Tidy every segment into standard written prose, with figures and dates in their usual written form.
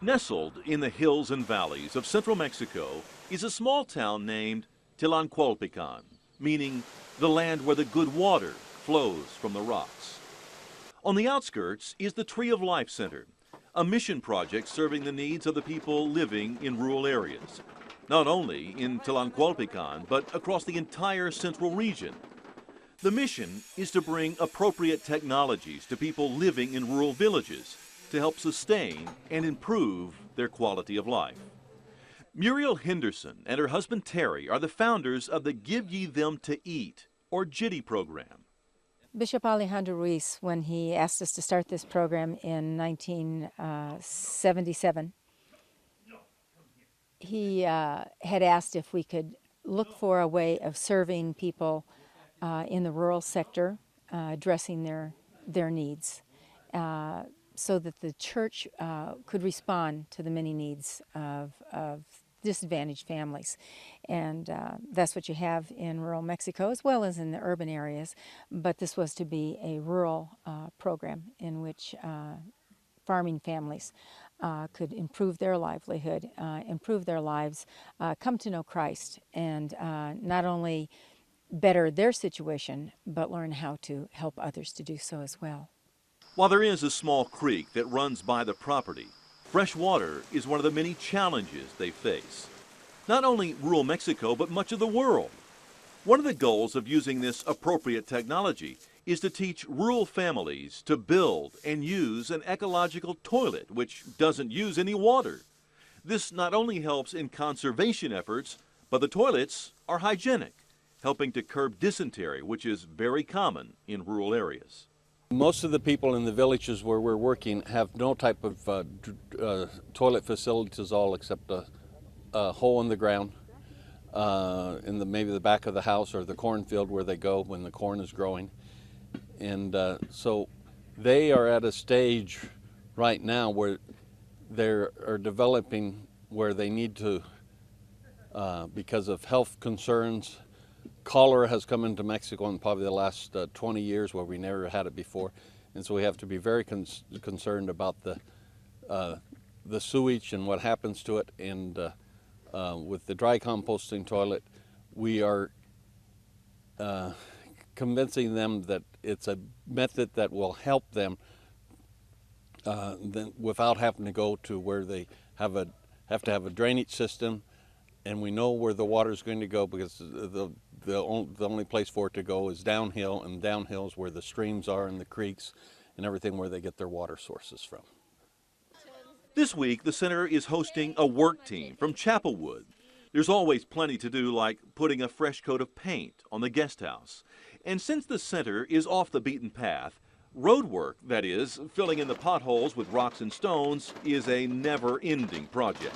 Nestled in the hills and valleys of central Mexico is a small town named Tlancualpican, meaning the land where the good water flows from the rocks. On the outskirts is the Tree of Life Center, a mission project serving the needs of the people living in rural areas, not only in Tlancualpican, but across the entire central region. The mission is to bring appropriate technologies to people living in rural villages to help sustain and improve their quality of life. Muriel Henderson and her husband Terry are the founders of the Give Ye Them to Eat, or JITI program. Bishop Alejandro Ruiz, when he asked us to start this program in 1977, he had asked if we could look for a way of serving people in the rural sector, addressing their needs, so that the church could respond to the many needs of disadvantaged families. And that's what you have in rural Mexico as well as in the urban areas. But this was to be a rural program in which farming families could improve their livelihood, improve their lives, come to know Christ, and not only better their situation, but learn how to help others to do so as well. While there is a small creek that runs by the property, fresh water is one of the many challenges they face. Not only rural Mexico, but much of the world. One of the goals of using this appropriate technology is to teach rural families to build and use an ecological toilet which doesn't use any water. This not only helps in conservation efforts, but the toilets are hygienic, helping to curb dysentery, which is very common in rural areas. Most of the people in the villages where we're working have no type of toilet facilities at all, except a hole in the ground in maybe the back of the house or the cornfield where they go when the corn is growing. And so they are at a stage right now where they are developing where they need to, because of health concerns. Cholera has come into Mexico in probably the last 20 years where we never had it before. And so we have to be very concerned about the sewage and what happens to it. And with the dry composting toilet, we are convincing them that it's a method that will help them without having to go to where they have to have a drainage system. And we know where the water is going to go because the only place for it to go is downhill, and downhill is where the streams are and the creeks and everything where they get their water sources from. This week, the center is hosting a work team from Chapelwood. There's always plenty to do, like putting a fresh coat of paint on the guest house. And since the center is off the beaten path, road work, that is, filling in the potholes with rocks and stones, is a never-ending project.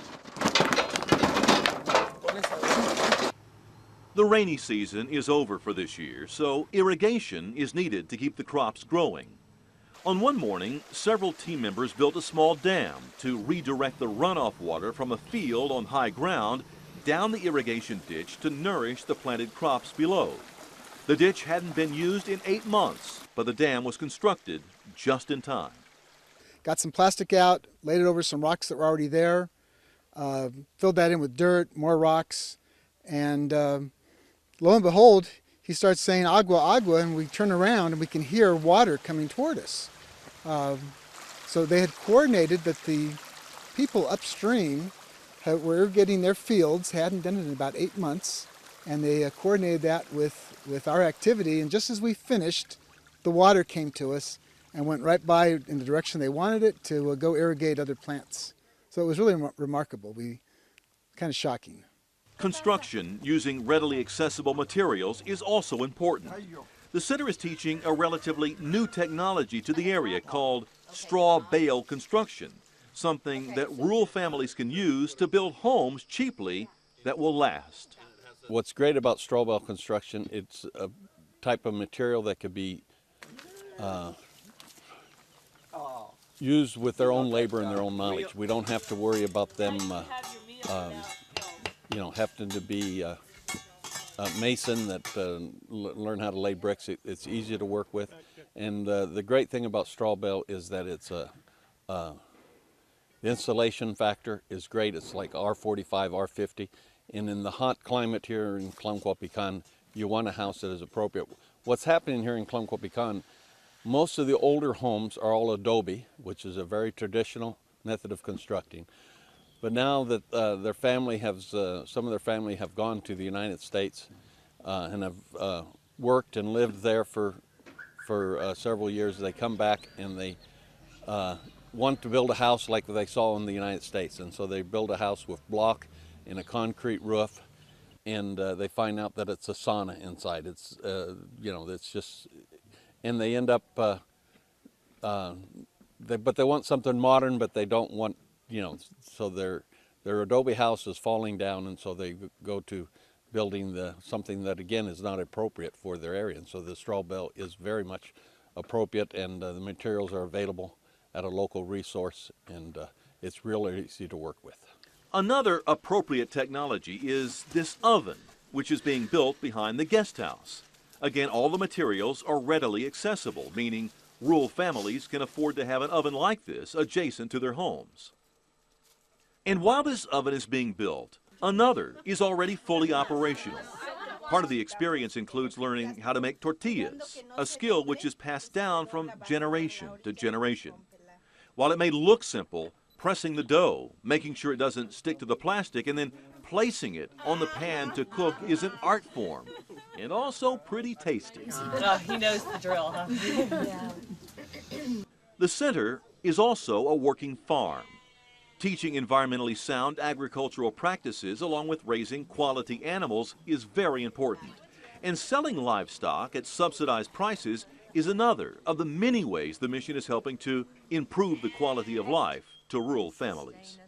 The rainy season is over for this year, so irrigation is needed to keep the crops growing. On one morning, several team members built a small dam to redirect the runoff water from a field on high ground down the irrigation ditch to nourish the planted crops below. The ditch hadn't been used in 8 months, but the dam was constructed just in time. Got some plastic out, laid it over some rocks that were already there, filled that in with dirt, more rocks, and lo and behold, he starts saying agua, agua, and we turn around and we can hear water coming toward us. So they had coordinated that the people upstream were irrigating their fields, hadn't done it in about 8 months, and they coordinated that with our activity, and just as we finished, the water came to us and went right by in the direction they wanted it to go irrigate other plants. So it was really remarkable, kind of shocking. Construction using readily accessible materials is also important. The center is teaching a relatively new technology to the area called straw bale construction, something that rural families can use to build homes cheaply that will last. What's great about straw bale construction, it's a type of material that could be used with their own labor and their own knowledge. We don't have to worry about them having to be a mason that learn how to lay bricks. It's easy to work with, and the great thing about straw bale is that The insulation factor is great. It's like R45, R50. And in the hot climate here in Tlancualpican, you want a house that is appropriate. What's happening here in Tlancualpican, most of the older homes are all adobe, which is a very traditional method of constructing. But now that some of their family have gone to the United States and have worked and lived there for several years, they come back and they want to build a house like they saw in the United States. And so they build a house with block and a concrete roof, and they find out that it's a sauna inside. It's, it's just, and they end up, but they want something modern, but they don't want, so their adobe house is falling down, and so they go to building something that again is not appropriate for their area. And so the straw bale is very much appropriate, and the materials are available at a local resource, and it's really easy to work with. Another appropriate technology is this oven, which is being built behind the guest house. Again, all the materials are readily accessible, meaning rural families can afford to have an oven like this adjacent to their homes. And while this oven is being built, another is already fully operational. Part of the experience includes learning how to make tortillas, a skill which is passed down from generation to generation. While it may look simple, pressing the dough, making sure it doesn't stick to the plastic, and then placing it on the pan to cook is an art form, and also pretty tasty. Oh, he knows the drill, huh? The center is also a working farm. Teaching environmentally sound agricultural practices along with raising quality animals is very important. And selling livestock at subsidized prices is another of the many ways the mission is helping to improve the quality of life to rural families.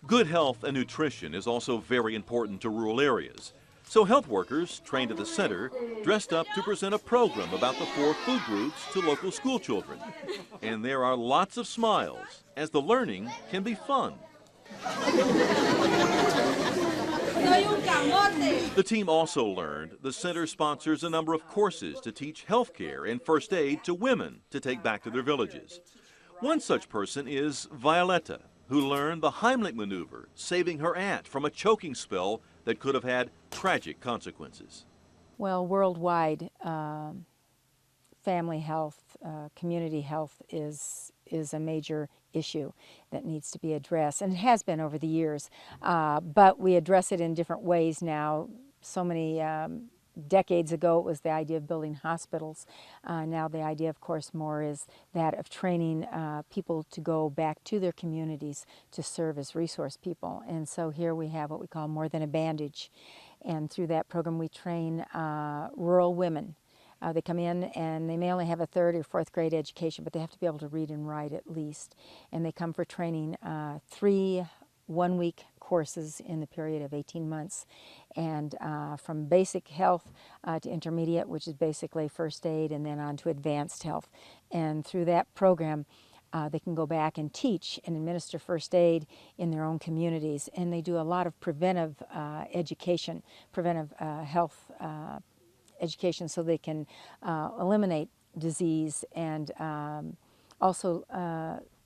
Good health and nutrition is also very important to rural areas. So health workers trained at the center dressed up to present a program about the 4 food groups to local school children. And there are lots of smiles, as the learning can be fun. The team also learned the center sponsors a number of courses to teach healthcare and first aid to women to take back to their villages. One such person is Violetta, who learned the Heimlich maneuver, saving her aunt from a choking spell that could have had tragic consequences. Well, worldwide, family health, community health is a major issue that needs to be addressed, and it has been over the years. But we address it in different ways now. So many decades ago, it was the idea of building hospitals. Now the idea, of course, more is that of training people to go back to their communities to serve as resource people. And so here we have what we call More Than a Bandage. And through that program, we train rural women. They come in and they may only have a 3rd or 4th grade education, but they have to be able to read and write at least. And they come for training 3 one-week courses in the period of 18 months. And from basic health to intermediate, which is basically first aid, and then on to advanced health. And through that program, they can go back and teach and administer first aid in their own communities. And they do a lot of preventive education, preventive health education, so they can eliminate disease and also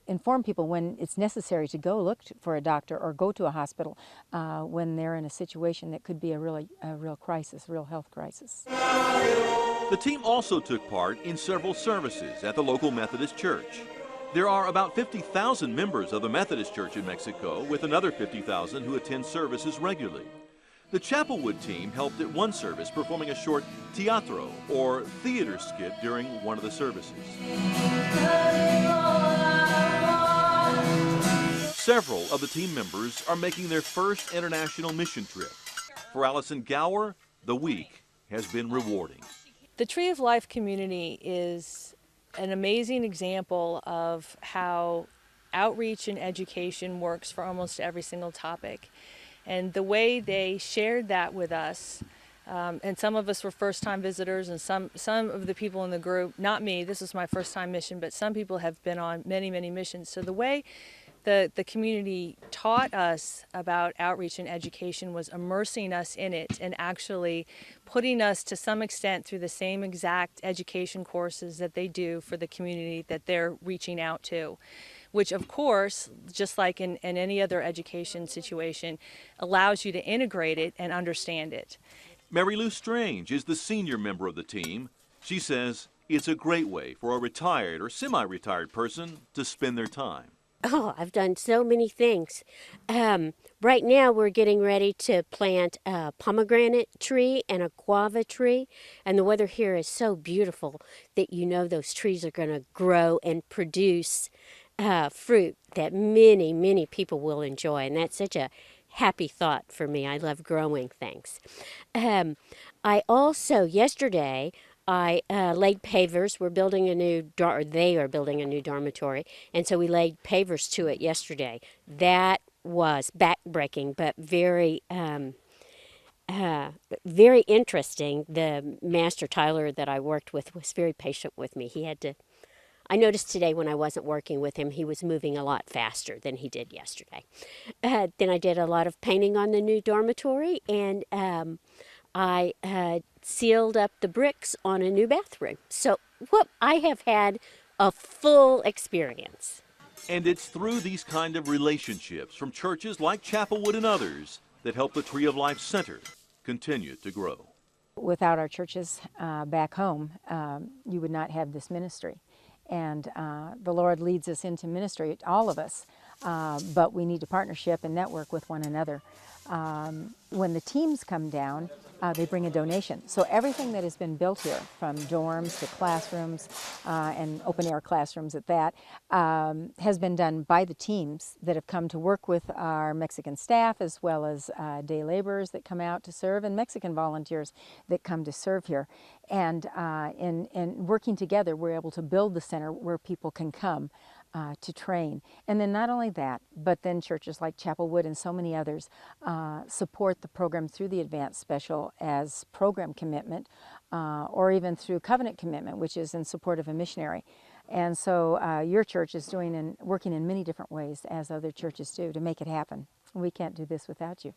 inform people when it's necessary to go look for a doctor or go to a hospital when they're in a situation that could be a real crisis, a real health crisis. The team also took part in several services at the local Methodist Church. There are about 50,000 members of the Methodist Church in Mexico, with another 50,000 who attend services regularly. The Chapelwood team helped at one service performing a short teatro, or theater skit, during one of the services. Several of the team members are making their first international mission trip. For Allison Gower, the week has been rewarding. The Tree of Life community is an amazing example of how outreach and education works for almost every single topic. And the way they shared that with us, and some of us were first-time visitors, and some of the people in the group, not me, this is my first-time mission, but some people have been on many, many missions. So the way the community taught us about outreach and education was immersing us in it and actually putting us to some extent through the same exact education courses that they do for the community that they're reaching out to. which of course, just like in any other education situation, allows you to integrate it and understand it. Mary Lou Strange is the senior member of the team. She says it's a great way for a retired or semi-retired person to spend their time. Oh, I've done so many things. Right now we're getting ready to plant a pomegranate tree and a guava tree, and the weather here is so beautiful that you know those trees are going to grow and produce fruit that many, many people will enjoy, and that's such a happy thought for me. I love growing things. I also, yesterday, I laid pavers. We're building a new, or they are building a new dormitory, and so we laid pavers to it yesterday. That was backbreaking, but very, very interesting. The master tiler that I worked with was very patient with me. He had to. I noticed today when I wasn't working with him, he was moving a lot faster than he did yesterday. Then I did a lot of painting on the new dormitory, and I sealed up the bricks on a new bathroom. So I have had a full experience. And it's through these kind of relationships from churches like Chapelwood and others that help the Tree of Life Center continue to grow. Without our churches back home, you would not have this ministry. And the Lord leads us into ministry, all of us, but we need to partnership and network with one another. When the teams come down, they bring a donation. So everything that has been built here, from dorms to classrooms and open-air classrooms at that, has been done by the teams that have come to work with our Mexican staff, as well as day laborers that come out to serve, and Mexican volunteers that come to serve here. And in working together, we're able to build the center where people can come to train. And then not only that, but then churches like Chapelwood and so many others support the program through the Advanced Special as program commitment, or even through covenant commitment, which is in support of a missionary. And so your church is doing and working in many different ways, as other churches do, to make it happen. We can't do this without you.